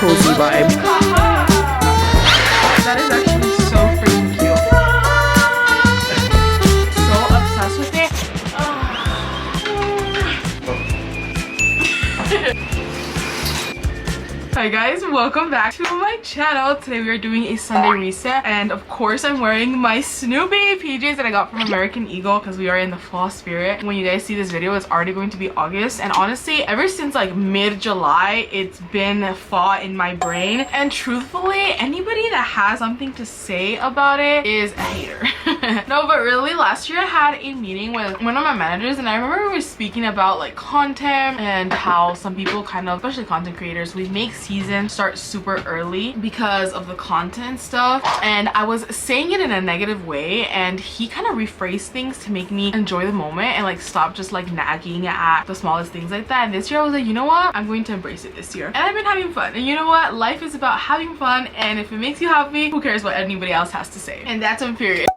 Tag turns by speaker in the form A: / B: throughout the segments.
A: cozy vibe. That is actually so freaking cute. So obsessed with it. Hi guys, welcome back to my channel. Today we are doing a Sunday reset, and of course I'm wearing my Snoopy PJs that I got from American Eagle because we are in the fall spirit. When you guys see this video, it's already going to be August, and honestly ever since like mid-July it's been fall in my brain, and truthfully anybody that has something to say about it is a hater. No, but really last year I had a meeting with one of my managers, and I remember we were speaking about like content and how some people kind of, especially content creators, we make season start super early because of the content stuff, and I was saying it in a negative way, and he kind of rephrased things to make me enjoy the moment and like stop just like nagging at the smallest things like that. And this year I was like, you know what, I'm going to embrace it this year, and I've been having fun. And you know what, life is about having fun, and if it makes you happy, who cares what anybody else has to say? And that's on period.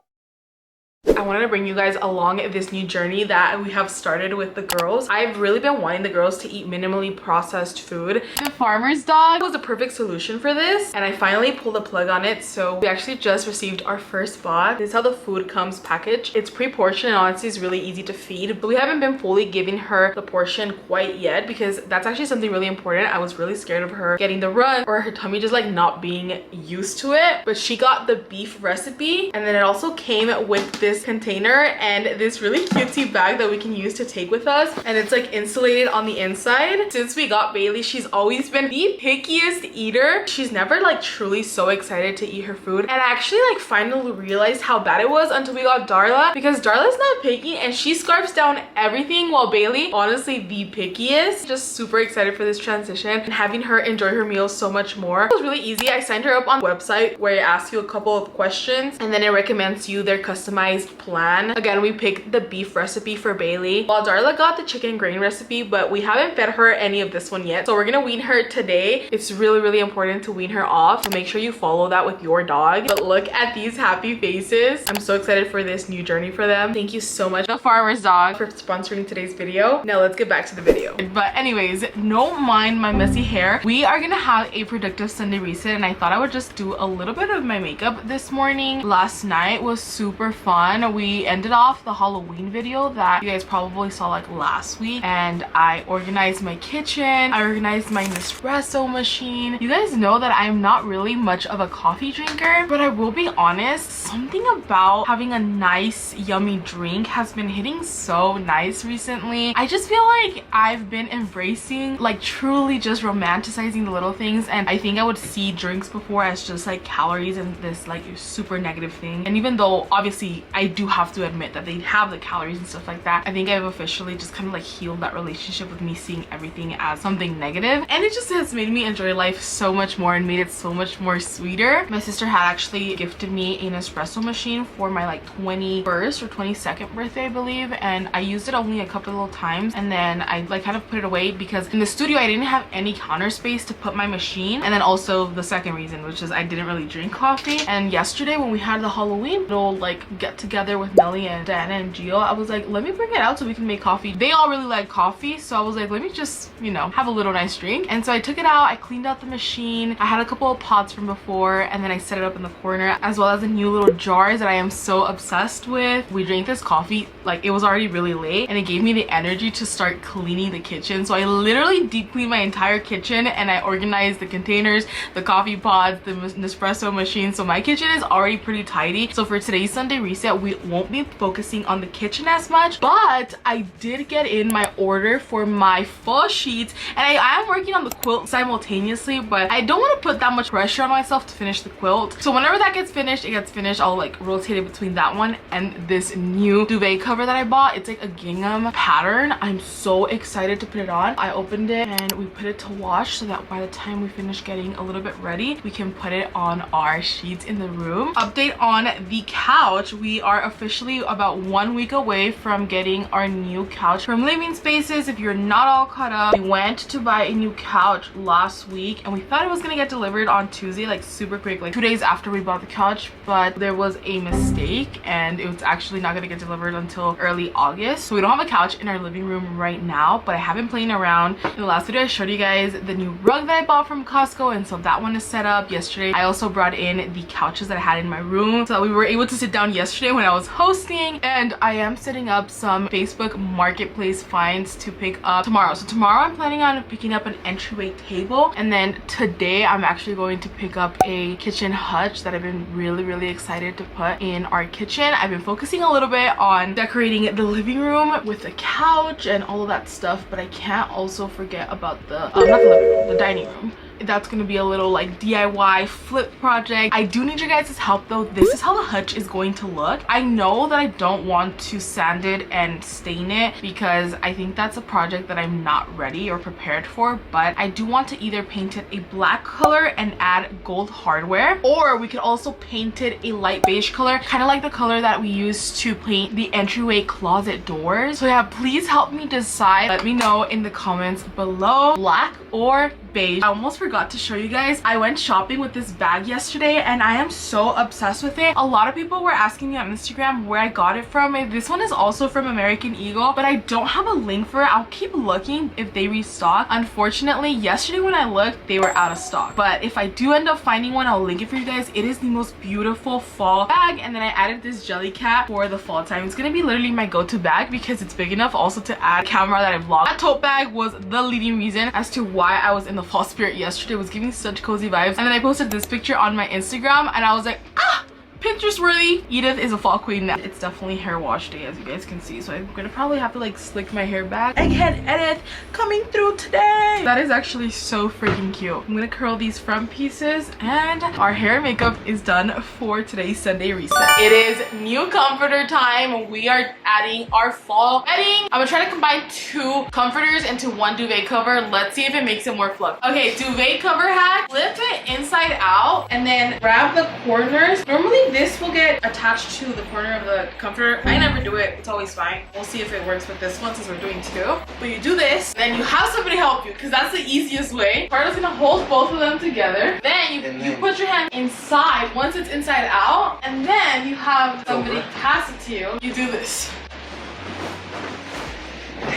A: I wanted to bring you guys along this new journey that we have started with the girls. I've really been wanting the girls to eat minimally processed food. The farmer's dog was a perfect solution for this, and I finally pulled the plug on it. So we actually just received our first box. This is how the food comes packaged. It's pre-portioned and honestly it's really easy to feed, but we haven't been fully giving her the portion quite yet because that's actually something really important. I was really scared of her getting the run or her tummy just like not being used to it, but she got the beef recipe, and then it also came with this container and this really cutesy bag that we can use to take with us, and it's like insulated on the inside. Since we got Bailey, she's always been the pickiest eater. She's never like truly so excited to eat her food, and I actually like finally realized how bad it was until we got Darla, because Darla's not picky and she scarfs down everything, while Bailey, honestly the pickiest. Just super excited for this transition and having her enjoy her meals so much more. It was really easy. I signed her up on a website where it asks you a couple of questions and then it recommends you their customized plan. Again, we picked the beef recipe for Bailey, while Darla got the chicken grain recipe, but we haven't fed her any of this one yet, so we're gonna wean her today. It's really important to wean her off, so make sure you follow that with your dog. But look at these happy faces. I'm so excited for this new journey for them. Thank you so much, the farmer's dog, for sponsoring today's video. Now let's get back to the video. But anyways, don't mind my messy hair. We are gonna have a productive Sunday reset, and I thought I would just do a little bit of my makeup this morning. Last night was super fun. We ended off the Halloween video that you guys probably saw like last week, and I organized my kitchen. I organized my Nespresso machine. You guys know that I'm not really much of a coffee drinker, but I will be honest, something about having a nice yummy drink has been hitting so nice recently. I just feel like I've been embracing like truly just romanticizing the little things, and I think I would see drinks before as just like calories and this like super negative thing. And even though obviously I do have to admit that they have the calories and stuff like that, I think I've officially just kind of like healed that relationship with me seeing everything as something negative, and it just has made me enjoy life so much more and made it so much more sweeter. My sister had actually gifted me an espresso machine for my like 21st or 22nd birthday, I believe, and I used it only a couple of times, and then I like kind of put it away because in the studio I didn't have any counter space to put my machine, and then also the second reason, which is I didn't really drink coffee. And yesterday when we had the Halloween little like get together with Melly and Dana and Gio, I was like, let me bring it out so we can make coffee. They all really like coffee, so I was like, let me just, you know, have a little nice drink. And so I took it out, I cleaned out the machine, I had a couple of pots from before, and then I set it up in the corner, as well as the new little jars that I am so obsessed with. We drank this coffee, like it was already really late, and it gave me the energy to start cleaning the kitchen. So I literally deep cleaned my entire kitchen, and I organized the containers, the coffee pods, the Nespresso machine. So my kitchen is already pretty tidy. So for today's Sunday reset, we won't be focusing on the kitchen as much, but I did get in my order for my fall sheets, and I am working on the quilt simultaneously, but I don't want to put that much pressure on myself to finish the quilt. So whenever that gets finished, it gets finished, I'll like rotate it between that one and this new duvet cover that I bought. It's like a gingham pattern. I'm so excited to put it on. I opened it and we put it to wash so that by the time we finish getting a little bit ready, we can put it on our sheets in the room. Update on the couch, we are officially about 1 week away from getting our new couch from Living Spaces. If you're not all caught up, we went to buy a new couch last week and we thought it was gonna get delivered on Tuesday, like super quick, like 2 days after we bought the couch, but there was a mistake and it was actually not gonna get delivered until early August. So we don't have a couch in our living room right now, but I have been playing around. In the last video I showed you guys the new rug that I bought from Costco, and so that one is set up. Yesterday I also brought in the couches that I had in my room so that we were able to sit down yesterday when I was hosting, and I am setting up some Facebook Marketplace finds to pick up tomorrow. So tomorrow I'm planning on picking up an entryway table, and then today I'm actually going to pick up a kitchen hutch that I've been really excited to put in our kitchen. I've been focusing a little bit on decorating the living room with the couch and all of that stuff, but I can't also forget about the not the living room, the dining room. That's gonna be a little like DIY flip project. I do need your guys' help though. This is how the hutch is going to look. I know that I don't want to sand it and stain it because I think that's a project that I'm not ready or prepared for, but I do want to either paint it a black color and add gold hardware, or we could also paint it a light beige color, kind of like the color that we used to paint the entryway closet doors. So yeah, please help me decide. Let me know in the comments below, black or beige. I almost forgot to show you guys, I went shopping with this bag yesterday and I am so obsessed with it. A lot of people were asking me on Instagram where I got it from. This one is also from American Eagle, but I don't have a link for it. I'll keep looking if they restock. Unfortunately, yesterday when I looked, they were out of stock, but if I do end up finding one, I'll link it for you guys. It is the most beautiful fall bag, and then I added this jelly cat for the fall time. It's gonna be literally my go-to bag because it's big enough also to add a camera that I vlog. That tote bag was the leading reason as to why I was in the fall spirit yesterday. It was giving such cozy vibes, and then I posted this picture on my Instagram and I was like, ah, Pinterest worthy. Edith is a fall queen now. It's definitely hair wash day, as you guys can see, so I'm gonna probably have to like slick my hair back. Egghead Edith coming through today. That is actually so freaking cute. I'm gonna curl these front pieces, and our hair and makeup is done for today's Sunday reset. It is new comforter time. We are adding our fall bedding. I'm gonna try to combine 2 comforters into 1 duvet cover. Let's see if it makes it more fluffy. Okay, duvet cover hack. Flip it inside out and then grab the corners. Normally this will get attached to the corner of the comforter. I never do it. It's always fine. We'll see if it works with this one since we're doing 2. But you do this, then you have somebody help you because that's the easiest way. Carter's gonna hold both of them together. Then you put your hand inside once it's inside out, and then you have somebody pass it to you. You do this.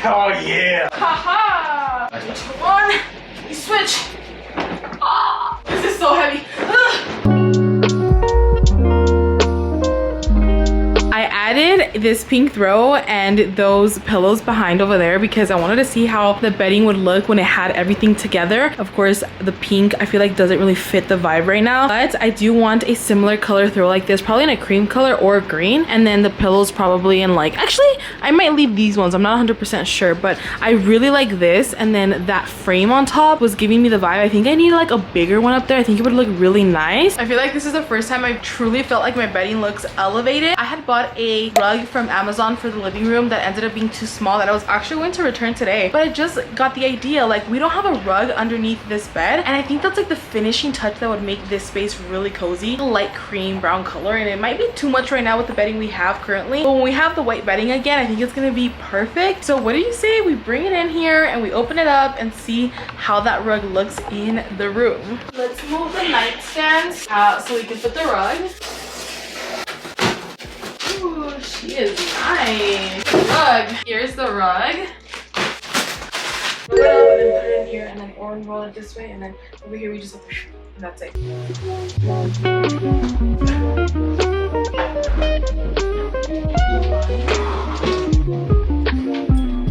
B: Oh yeah!
A: Haha! One, you switch. Ah, this is so heavy. I added this pink throw and those pillows behind over there because I wanted to see how the bedding would look when it had everything together. Of course, the pink I feel like doesn't really fit the vibe right now, but I do want a similar color throw like this, probably in a cream color or green, and then the pillows probably in like, actually I might leave these ones, I'm not 100% sure, but I really like this, and then that frame on top was giving me the vibe. I think I need like a bigger one up there. I think it would look really nice. I feel like this is the first time I truly felt like my bedding looks elevated. I had bought a rug from Amazon for the living room that ended up being too small that I was actually going to return today, but I just got the idea, like we don't have a rug underneath this bed, and I think that's like the finishing touch that would make this space really cozy. A light cream brown color, and it might be too much right now with the bedding we have currently, but when we have the white bedding again, I think it's gonna be perfect. So what do you say we bring it in here and we open it up and see how that rug looks in the room? Let's move the nightstand out so we can put the rug. Ooh, she is nice. Rug. Here's the rug. Roll it up and then put it in here, and then roll it this way, and then over here we just, and that's it.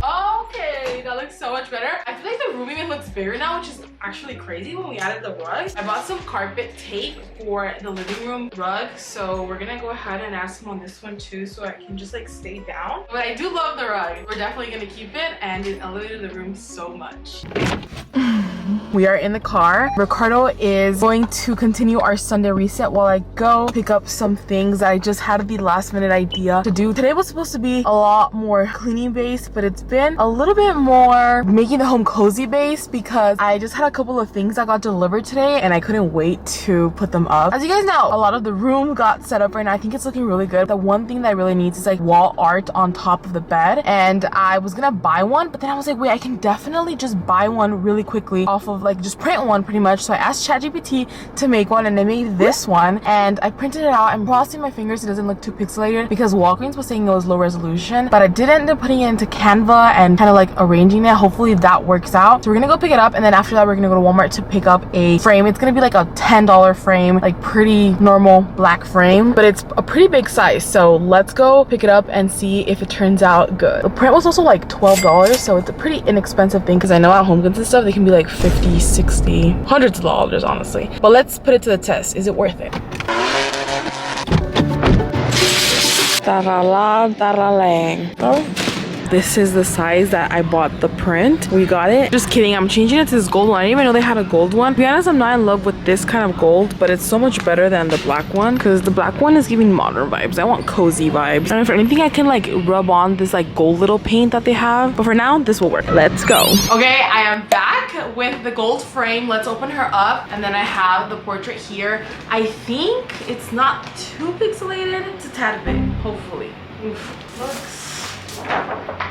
A: Okay, that looks so much better. I feel like the room even looks bigger now, which is actually crazy when we added the rug. I bought some carpet tape for the living room rug, so we're gonna go ahead and add some on this one too so I can just like stay down. But I do love the rug. We're definitely gonna keep it, and it elevated the room so much. We are in the car. Ricardo is going to continue our Sunday reset while I go pick up some things that I just had the last minute idea to do. Today was supposed to be a lot more cleaning based, but it's been a little bit more making the home cozy based because I just had a couple of things that got delivered today and I couldn't wait to put them up. As you guys know, a lot of the room got set up right now. I think it's looking really good. The one thing that really needs is like wall art on top of the bed, and I was gonna buy one, but then I was like, wait, I can definitely just buy one really quickly off of like just print one pretty much. So I asked ChatGPT to make one and they made this one, and I printed it out. I'm crossing my fingers it doesn't look too pixelated because Walgreens was saying it was low resolution, but I did end up putting it into Canva and kind of like arranging it. Hopefully that works out. So we're gonna go pick it up, and then after that we're gonna go to Walmart to pick up a frame. It's gonna be like a $10 frame, like pretty normal black frame, but it's a pretty big size. So let's go pick it up and see if it turns out good. The print was also like $12, so it's a pretty inexpensive thing because I know at Home Goods and stuff they can be like 50, 60, hundreds of dollars honestly. But let's put it to the test. Is it worth it? Oh. This is the size that I bought the print. We got it. Just kidding, I'm changing it to this gold one. I didn't even know they had a gold one. To be honest, I'm not in love with this kind of gold, but it's so much better than the black one because the black one is giving modern vibes. I want cozy vibes. And if anything, I can like rub on this like gold little paint that they have. But for now, this will work. Let's go. Okay, I am back with the gold frame. Let's open her up. And then I have the portrait here. I think it's not too pixelated. It's a tad bit, hopefully. Oof, looks...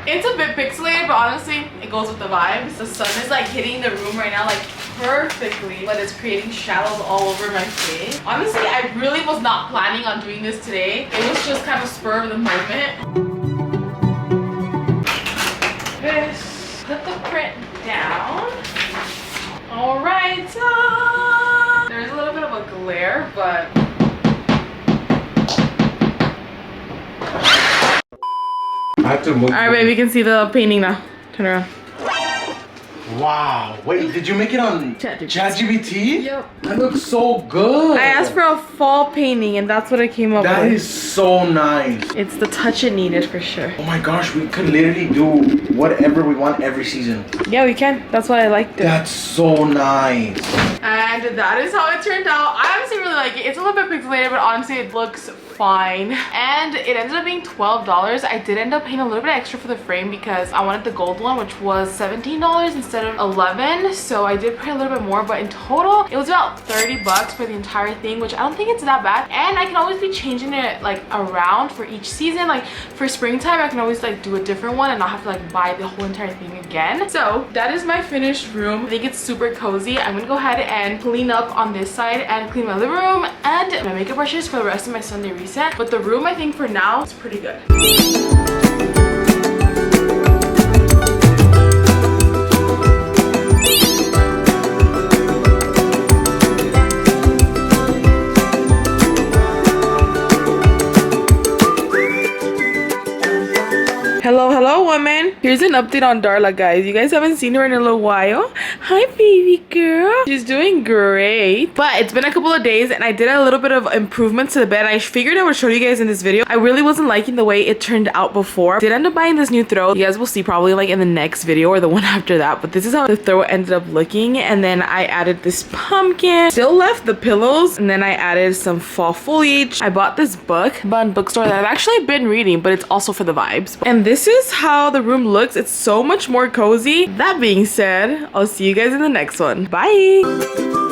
A: It's a bit pixelated, but honestly, it goes with the vibes. The sun is like hitting the room right now like perfectly, but it's creating shadows all over my face. Honestly, I really was not planning on doing this today. It was just kind of spur of the moment. Put the print down. All right. There's a little bit of a glare, but
B: I have to move.
A: Alright, babe, you can see the painting now. Turn around.
B: Wow. Wait, did you make it on ChatGPT?
A: Yep.
B: That looks so good.
A: I asked for a fall painting and that's what I came up with.
B: That is so nice.
A: It's the touch it needed for sure.
B: Oh my gosh, we could literally do whatever we want every season.
A: Yeah, we can. That's why I liked it.
B: That's so nice.
A: And that is how it turned out. I honestly really like it. It's a little bit pixelated, but honestly it looks fine. And it ended up being $12. I did end up paying a little bit extra for the frame because I wanted the gold one, which was $17 instead of $11. So I did pay a little bit more, but in total it was about $30 for the entire thing, which I don't think it's that bad. And I can always be changing it like around for each season. Like for springtime, I can always like do a different one and not have to like buy the whole entire thing again. So that is my finished room. I think it's super cozy. I'm gonna go ahead and clean up on this side and clean my living room and my makeup brushes for the rest of my Sunday reset. But the room, I think for now, is pretty good. Hello women. Here's an update on Darla, guys. You guys haven't seen her in a little while. Hi baby girl. She's doing great, but it's been a couple of days and I did a little bit of improvements to the bed. I figured I would show you guys in this video. I really wasn't liking the way it turned out before. Did end up buying this new throw. You guys will see probably like in the next video or the one after that, but this is how the throw ended up looking. And then I added this pumpkin, still left the pillows, and then I added some fall foliage. I bought this book Bun Bookstore that I've actually been reading, but it's also for the vibes. And this is how the room looks. It's so much more cozy. That being said, I'll see you guys in the next one. Bye.